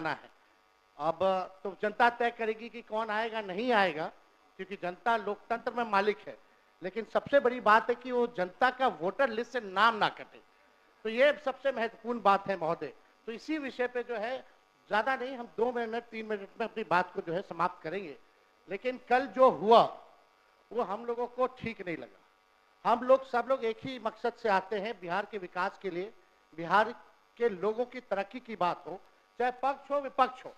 आना है। अब तो जनता तय करेगी कि कौन आएगा नहीं आएगा, क्योंकि जनता लोकतंत्र में मालिक है। लेकिन सबसे बड़ी बात है कि वो जनता का वोटर लिस्ट से नाम ना कटे, तो ये सबसे महत्वपूर्ण बात है महोदय। तो इसी विषय पे जो है ज्यादा नहीं, हम 2 मिनट 3 मिनट में अपनी बात को जो है समाप्त करेंगे। लेकिन कल जो हुआ वो हम लोगों को ठीक नहीं लगा। हम लोग सब लोग एक ही मकसद से आते हैं, बिहार के विकास के लिए, बिहार के लोगों की तरक्की की बात हो, चाहे पक्ष हो विपक्ष हो।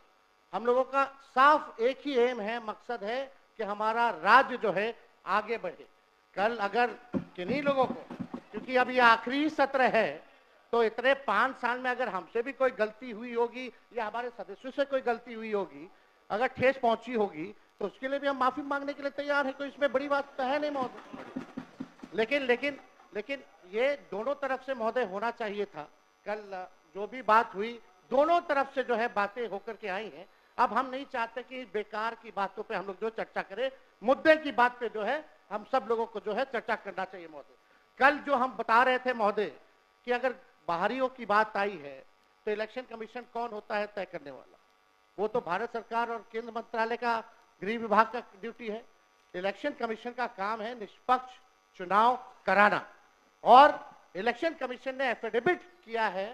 हम लोगों का साफ एक ही एम है, मकसद है कि हमारा राज्य जो है आगे बढ़े। कल अगर किन्हीं लोगों को, क्योंकि अब ये आखिरी सत्र है, तो इतने 5 साल में अगर हमसे भी कोई गलती हुई होगी या हमारे सदस्यों से कोई गलती हुई होगी, अगर ठेस पहुंची होगी, तो उसके लिए भी हम माफी मांगने के लिए तैयार है। कोई इसमें बड़ी बात तो है नहीं महोदय। लेकिन लेकिन लेकिन ये दोनों तरफ से महोदय होना चाहिए था। कल जो भी बात हुई, दोनों तरफ से जो है बातें होकर के आई हैं। अब हम नहीं चाहते कि बेकार की बातों पे हम लोग जो चर्चा करें, मुद्दे की बात पे जो है हम सब लोगों को जो है चर्चा करना चाहिए महोदय। कल जो हम बता रहे थे महोदय कि अगर बाहरियों की बात आई है तो इलेक्शन कमीशन कौन होता है तय करने वाला? वो तो भारत सरकार और केंद्र मंत्रालय का गृह विभाग का ड्यूटी है। इलेक्शन कमीशन का काम है निष्पक्ष चुनाव कराना, और इलेक्शन कमीशन ने एफिडेविट किया है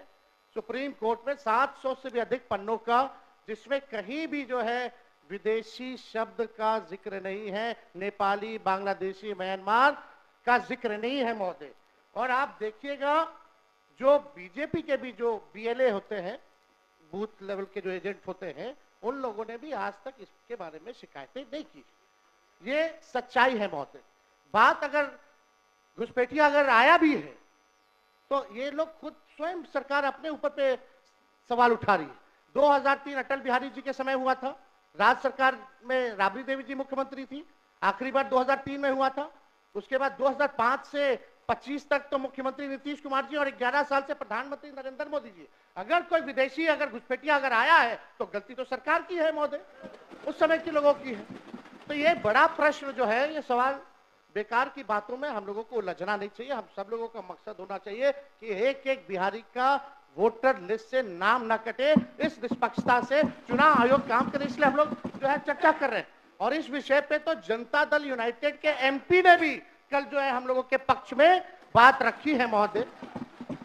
सुप्रीम कोर्ट में 700 से भी अधिक पन्नों का, जिसमें कहीं भी जो है विदेशी शब्द का जिक्र नहीं है, नेपाली, बांग्लादेशी, म्यांमार का जिक्र नहीं है महोदय। और आप देखिएगा जो बीजेपी के भी जो बीएलए होते हैं, बूथ लेवल के जो एजेंट होते हैं, उन लोगों ने भी आज तक इसके बारे में शिकायतें नहीं की। ये सच्चाई है महोदय। बात अगर घुसपैठिया अगर आया भी है तो ये लोग खुद स्वयं सरकार अपने ऊपर पे सवाल उठा रही है। 2003 अटल बिहारी जी के समय हुआ था, राज्य सरकार में राबड़ी देवी जी मुख्यमंत्री थी, आखिरी बार 2003 में हुआ था। उसके बाद 2005 से 25 तक तो मुख्यमंत्री नीतीश कुमार जी और 11 साल से प्रधानमंत्री नरेंद्र मोदी जी। अगर कोई विदेशी अगर घुसपैठिया अगर आया है तो गलती तो सरकार की है महोदय, उस समय के लोगों की है। तो ये बड़ा प्रश्न जो है, ये सवाल बेकार की बातों में हम लोगों को उलझना नहीं चाहिए। हम सब लोगों का मकसद होना चाहिए कि एक एक बिहारी का वोटर लिस्ट से नाम न कटे। इस निष्पक्षता से चुनाव आयोग काम करे, इसलिए हम लोग जो है चर्चा कर रहे हैं। और इस विषय पे तो जनता दल यूनाइटेड के एमपी ने भी कल जो है हम लोगों के पक्ष में बात रखी है महोदय।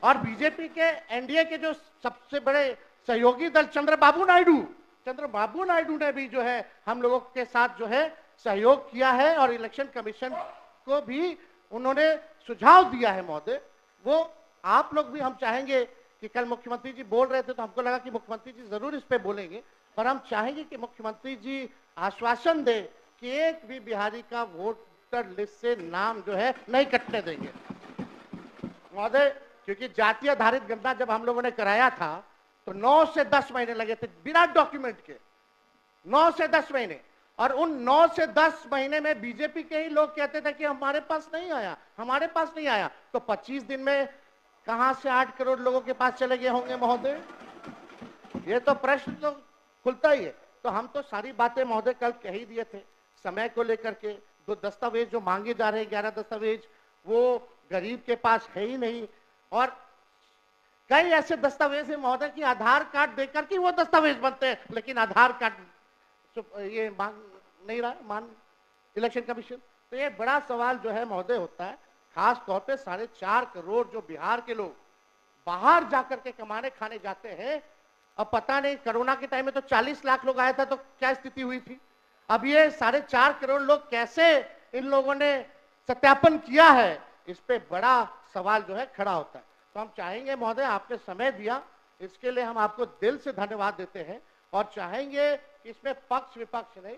और बीजेपी के एनडीए के जो सबसे बड़े सहयोगी दल चंद्रबाबू नायडू ने भी जो है हम लोगों के साथ जो है सहयोग किया है, और इलेक्शन कमीशन को भी उन्होंने सुझाव दिया है महोदय। वो आप लोग भी, हम चाहेंगे कि कल मुख्यमंत्री जी बोल रहे थे तो हमको लगा कि मुख्यमंत्री जी जरूर इस पे बोलेंगे, पर हम चाहेंगे कि मुख्यमंत्री जी आश्वासन दे कि एक भी बिहारी का वोटर लिस्ट से नाम जो है नहीं कटने देंगे महोदय। क्योंकि जाति आधारित गणना जब हम लोगों ने कराया था तो 9 से 10 महीने लगे थे बिना डॉक्यूमेंट के, 9 से 10 महीने। और उन 9 से 10 महीने में बीजेपी के ही लोग कहते थे कि हमारे पास नहीं आया। तो 25 दिन में कहां से 8 करोड़ लोगों के पास चले गए होंगे महोदय? ये तो प्रश्न तो खुलता ही है। तो हम तो सारी बातें महोदय कल कह ही दिए थे। समय को लेकर के 2 दस्तावेज जो मांगे जा रहे हैं, 11 दस्तावेज, वो गरीब के पास है ही नहीं। और कई ऐसे दस्तावेज है महोदय कि आधार कार्ड देकर के वो दस्तावेज बनते हैं, लेकिन आधार कार्ड ये मांग नहीं रहा मान इलेक्शन कमीशन। तो ये बड़ा सवाल जो है महोदय होता है, खास तौर पे 4.5 करोड़ जो बिहार के लोग बाहर जाकर के कमाने खाने जाते हैं। अब पता नहीं कोरोना के टाइम में तो 40 लाख लोग आया था तो क्या स्थिति हुई थी। अब ये 4.5 करोड़ लोग कैसे इन लोगों ने सत्यापन किया है, इस पे बड़ा सवाल जो है खड़ा होता है। तो हम चाहेंगे महोदय, आपने समय दिया, इसके लिए हम आपको दिल से धन्यवाद देते हैं। और चाहेंगे कि इसमें पक्ष विपक्ष नहीं,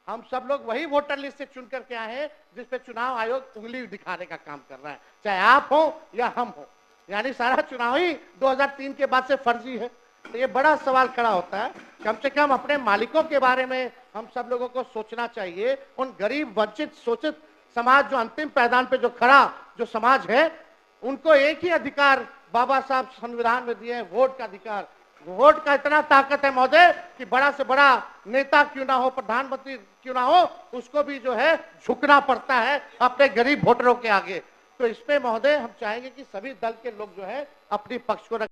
हम सब लोग वही वोटर लिस्ट से चुन करके आए हैं जिसपे चुनाव आयोग उंगली दिखाने का काम कर रहा है, चाहे आप हो या हम हो। यानी सारा चुनाव ही 2003 के बाद से फर्जी है। तो ये बड़ा सवाल खड़ा होता है। कम से कम अपने मालिकों के बारे में हम सब लोगों को सोचना चाहिए। उन गरीब वंचित शोषित समाज जो अंतिम पैदान पे जो खड़ा जो समाज है, उनको एक ही अधिकार बाबा साहब संविधान में दिए हैं, वोट का अधिकार। वोट का इतना ताकत है महोदय कि बड़ा से बड़ा नेता क्यों ना हो, प्रधानमंत्री क्यों ना हो, उसको भी जो है झुकना पड़ता है अपने गरीब वोटरों के आगे। तो इसमें महोदय हम चाहेंगे कि सभी दल के लोग जो है अपनी पक्ष को